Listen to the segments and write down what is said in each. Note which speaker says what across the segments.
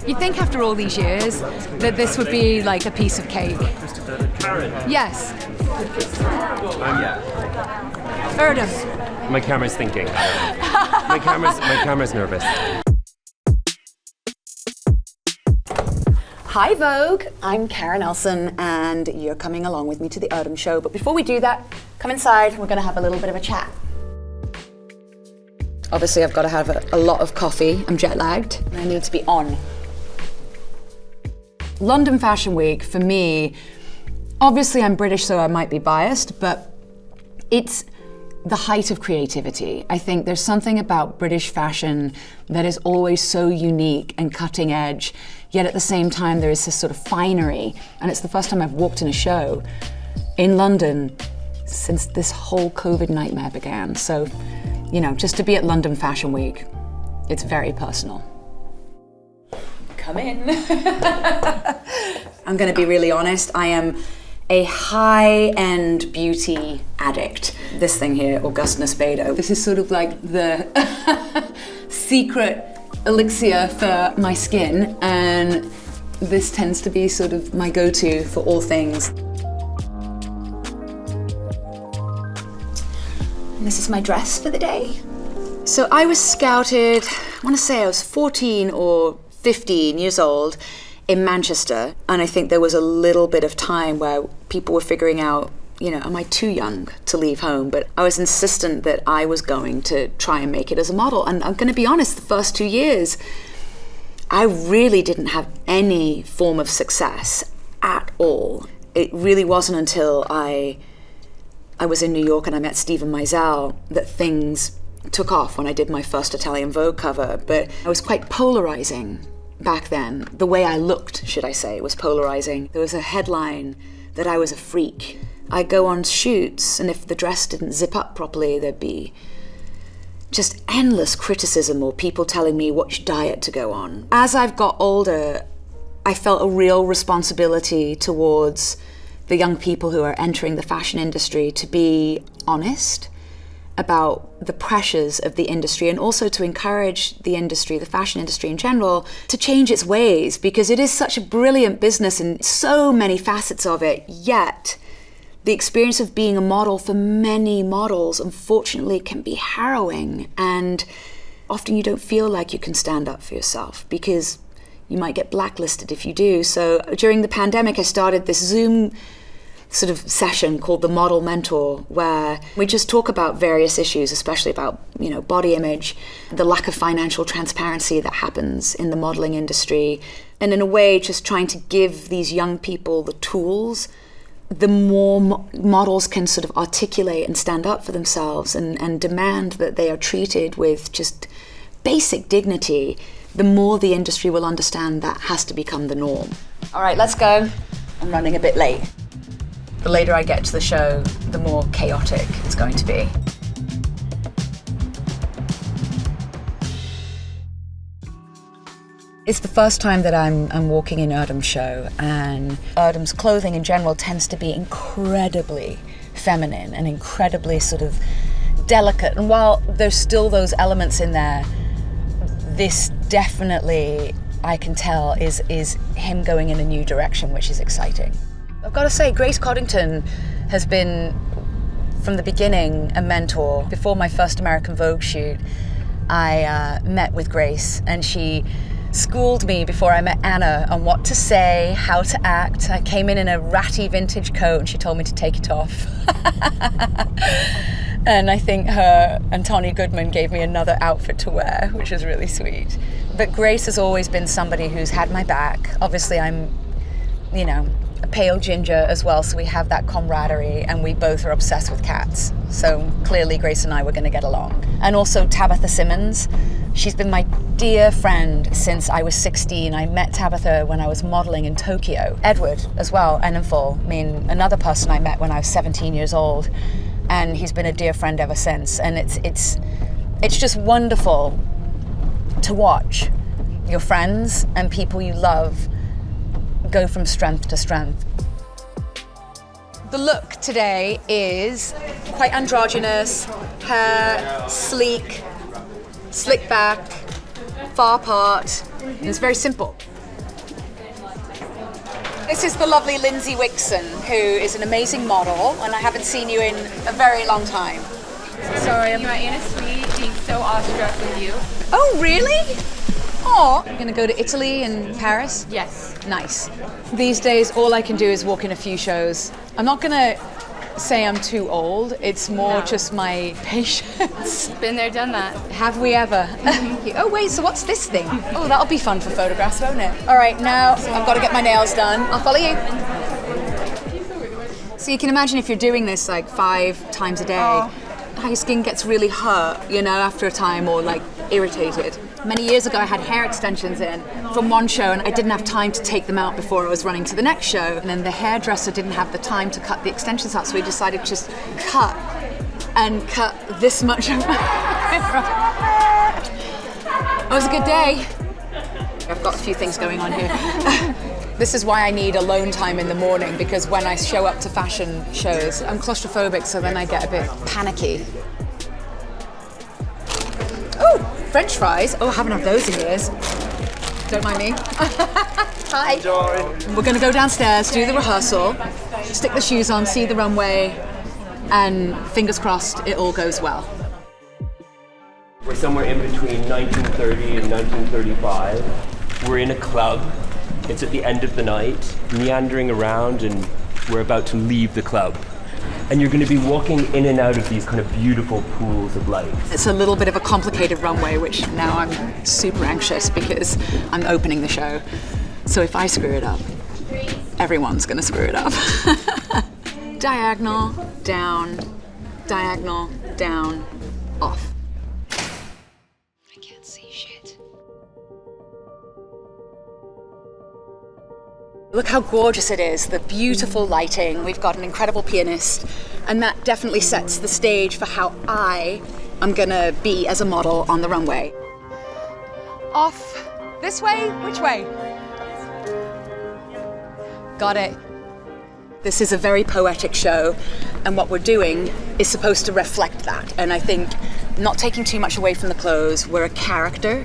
Speaker 1: You'd think after all these years that this would be like a piece of cake.
Speaker 2: Karen.
Speaker 1: Yes. Erdem.
Speaker 2: My camera's thinking. My camera's nervous.
Speaker 3: Hi Vogue, I'm Karen Elson and you're coming along with me to the Erdem Show. But before we do that, come inside, we're going to have a little bit of a chat. Obviously I've got to have a lot of coffee, I'm jet lagged, and I need to be on. London Fashion Week, for me, obviously I'm British so I might be biased, but it's the height of creativity. I think there's something about British fashion that is always so unique and cutting edge, yet at the same time there is this sort of finery. And it's the first time I've walked in a show in London since this whole COVID nightmare began. So, you know, just to be at London Fashion Week, it's very personal. Come in. I'm gonna be really honest, I am a high-end beauty addict. This thing here, Augustinus Bedo. This is sort of like the secret elixir for my skin, and this tends to be sort of my go-to for all things. And this is my dress for the day. So I was scouted, I want to say I was 14 or 15 years old, in Manchester, and I think there was a little bit of time where people were figuring out, you know, am I too young to leave home? But I was insistent that I was going to try and make it as a model. And I'm going to be honest, the first 2 years, I really didn't have any form of success at all. It really wasn't until I was in New York and I met Steven Meisel that things took off when I did my first Italian Vogue cover. But I was quite polarizing back then. The way I looked, should I say, was polarizing. There was a headline that I was a freak. I go on shoots, and if the dress didn't zip up properly, there'd be just endless criticism or people telling me which diet to go on. As I've got older, I felt a real responsibility towards the young people who are entering the fashion industry to be honest about the pressures of the industry, and also to encourage the industry, the fashion industry in general, to change its ways, because it is such a brilliant business and so many facets of it, yet the experience of being a model for many models, unfortunately, can be harrowing, and often you don't feel like you can stand up for yourself because you might get blacklisted if you do. So during the pandemic, I started this Zoom sort of session called the Model Mentor, where we just talk about various issues, especially about, you know, body image, the lack of financial transparency that happens in the modeling industry, and in a way just trying to give these young people the tools. The more models can sort of articulate and stand up for themselves and demand that they are treated with just basic dignity, the more the industry will understand that has to become the norm. All right, let's go. I'm running a bit late. The later I get to the show, the more chaotic it's going to be. It's the first time that I'm walking in Erdem Show, and Erdem's clothing in general tends to be incredibly feminine and incredibly sort of delicate. And while there's still those elements in there, this definitely, I can tell, is him going in a new direction, which is exciting. I've got to say, Grace Coddington has been, from the beginning, a mentor. Before my first American Vogue shoot, I met with Grace, and she schooled me before I met Anna on what to say, how to act. I came in a ratty vintage coat, and she told me to take it off. And I think her and Tony Goodman gave me another outfit to wear, which was really sweet. But Grace has always been somebody who's had my back. Obviously, I'm, you know, a pale ginger as well, so we have that camaraderie, and we both are obsessed with cats. So clearly Grace and I were going to get along. And also Tabitha Simmons. She's been my dear friend since I was 16. I met Tabitha when I was modeling in Tokyo. Edward as well, Enenful, I mean, another person I met when I was 17 years old, and he's been a dear friend ever since. And it's just wonderful to watch your friends and people you love go from strength to strength. The look today is quite androgynous, hair sleek, slick back, far part, and it's very simple. This is the lovely Lindsay Wickson, who is an amazing model, and I haven't seen you in a very long time.
Speaker 1: Sorry, I'm in a suite being so awestruck with you.
Speaker 3: Oh, really? Oh, you're going to go to Italy and Paris?
Speaker 1: Yes.
Speaker 3: Nice. These days, all I can do is walk in a few shows. I'm not going to say I'm too old. It's more just my patience.
Speaker 1: Been there, done that.
Speaker 3: Have we ever? Oh, wait, so what's this thing? Oh, that'll be fun for photographs, won't it? All right, now I've got to get my nails done. I'll follow you. So you can imagine if you're doing this like 5 times a day, how your skin gets really hurt, you know, after a time, or like irritated. Many years ago, I had hair extensions in from one show, and I didn't have time to take them out before I was running to the next show. And then the hairdresser didn't have the time to cut the extensions out, so we decided to just cut this much of my hair. It was a good day. I've got a few things going on here. This is why I need alone time in the morning, because when I show up to fashion shows, I'm claustrophobic, so then I get a bit panicky. Oh, French fries. Oh, I haven't had those in years. Don't mind me. Hi. Enjoy. We're going to go downstairs, do the rehearsal, stick the shoes on, see the runway, and fingers crossed it all goes well.
Speaker 2: We're somewhere in between 1930 and 1935. We're in a club. It's at the end of the night, meandering around, and we're about to leave the club. And you're going to be walking in and out of these kind of beautiful pools of light.
Speaker 3: It's a little bit of a complicated runway, which now I'm super anxious because I'm opening the show. So if I screw it up, everyone's going to screw it up. Diagonal, down, off. I can't see shit. Look how gorgeous it is, the beautiful lighting. We've got an incredible pianist, and that definitely sets the stage for how I am gonna be as a model on the runway. Off. This way? Which way? Got it. This is a very poetic show, and what we're doing is supposed to reflect that. And I think not taking too much away from the clothes, we're a character,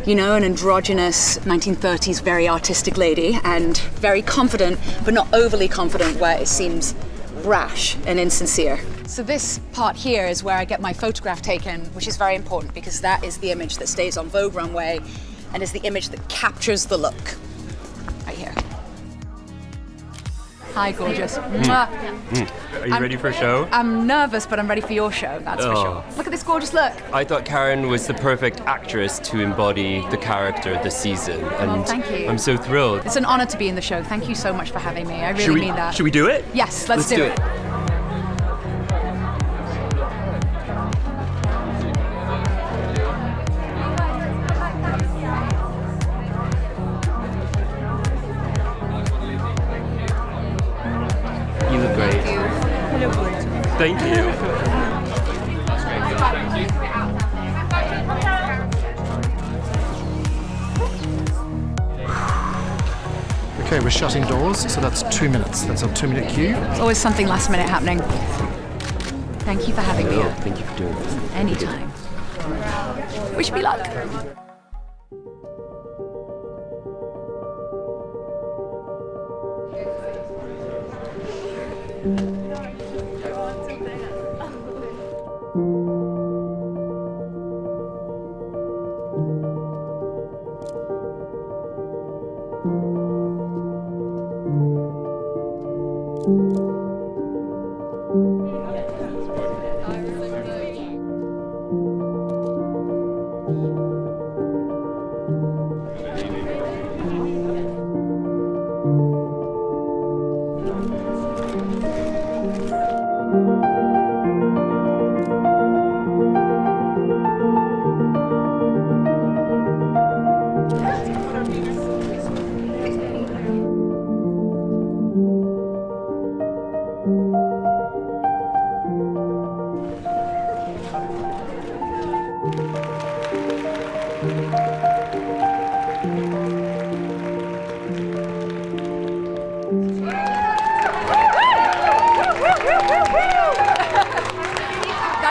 Speaker 3: you know, an androgynous 1930s very artistic lady, and very confident, but not overly confident where it seems rash and insincere. So this part here is where I get my photograph taken, which is very important because that is the image that stays on Vogue Runway and is the image that captures the look. Right here. Hi, gorgeous.
Speaker 2: Are you ready for a show?
Speaker 3: I'm nervous, but I'm ready for your show, that's for sure. Look at this gorgeous look.
Speaker 2: I thought Karen was the perfect actress to embody the character this season. And
Speaker 3: thank you.
Speaker 2: I'm so thrilled.
Speaker 3: It's an honor to be in the show. Thank you so much for having me. I really mean that.
Speaker 2: Should we do it?
Speaker 3: Yes, let's do it.
Speaker 2: You look great. Thank you.
Speaker 4: Okay, we're shutting doors, so that's 2 minutes. That's a 2-minute cue.
Speaker 3: There's always something last minute happening. Thank you for having me.
Speaker 2: Thank you for doing this.
Speaker 3: Anytime. Wish me luck.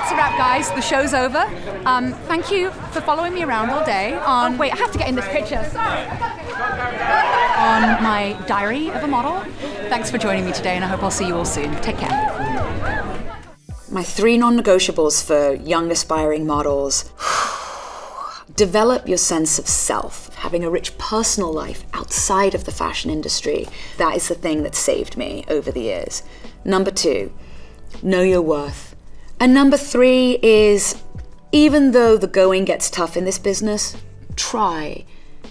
Speaker 3: That's a wrap, guys. The show's over. Thank you for following me around all day. Wait, I have to get in this picture. Sorry.
Speaker 1: on my diary of a model. Thanks for joining me today, and I hope I'll see you all soon. Take care.
Speaker 3: My 3 non-negotiables for young aspiring models. Develop your sense of self, having a rich personal life outside of the fashion industry. That is the thing that saved me over the years. Number 2, know your worth. And number 3 is, even though the going gets tough in this business, try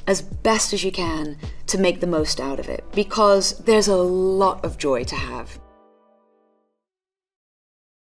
Speaker 3: as best as you can to make the most out of it, because there's a lot of joy to have.